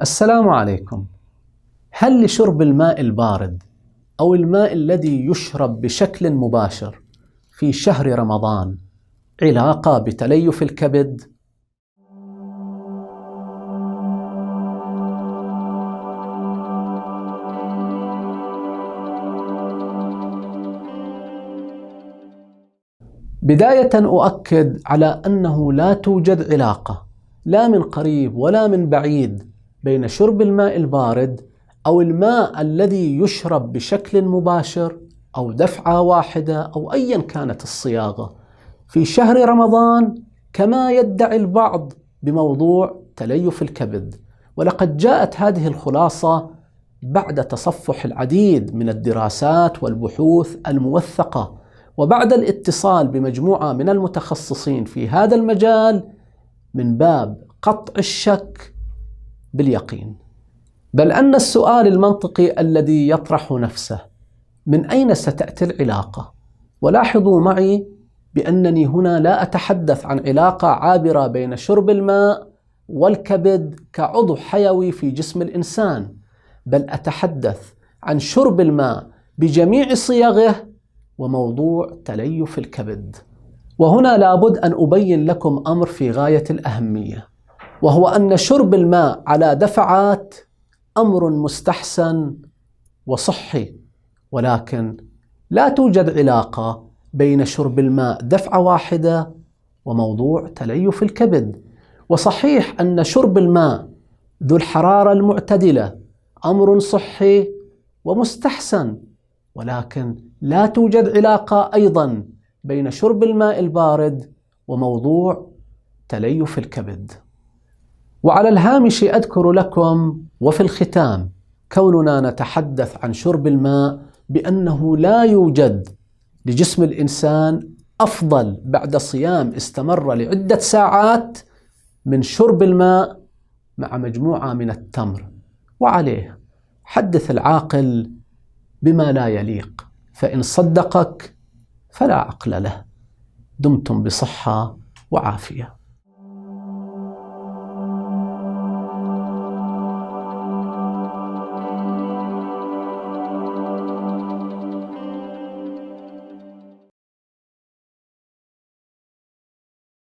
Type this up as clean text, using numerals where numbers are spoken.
السلام عليكم. هل لشرب الماء البارد أو الماء الذي يشرب بشكل مباشر في شهر رمضان علاقة بتليف الكبد؟ بداية أؤكد على أنه لا توجد علاقة لا من قريب ولا من بعيد بين شرب الماء البارد أو الماء الذي يشرب بشكل مباشر أو دفعة واحدة أو أيا كانت الصياغة في شهر رمضان كما يدعي البعض بموضوع تليف الكبد. ولقد جاءت هذه الخلاصة بعد تصفح العديد من الدراسات والبحوث الموثقة وبعد الاتصال بمجموعة من المتخصصين في هذا المجال من باب قطع الشك باليقين. بل أن السؤال المنطقي الذي يطرح نفسه: من أين ستأتي العلاقة؟ ولاحظوا معي بأنني هنا لا أتحدث عن علاقة عابرة بين شرب الماء والكبد كعضو حيوي في جسم الإنسان، بل أتحدث عن شرب الماء بجميع صيغه وموضوع تليف الكبد. وهنا لابد أن أبين لكم أمر في غاية الأهمية، وهو أن شرب الماء على دفعات أمر مستحسن وصحي، ولكن لا توجد علاقة بين شرب الماء دفعة واحدة وموضوع تليف الكبد. وصحيح أن شرب الماء ذو الحرارة المعتدلة أمر صحي ومستحسن، ولكن لا توجد علاقة أيضا بين شرب الماء البارد وموضوع تليف الكبد. وعلى الهامش أذكر لكم وفي الختام كوننا نتحدث عن شرب الماء بأنه لا يوجد لجسم الإنسان أفضل بعد صيام استمر لعدة ساعات من شرب الماء مع مجموعة من التمر. وعليه حدث العاقل بما لا يليق، فإن صدقك فلا عقل له. دمتم بصحة وعافية.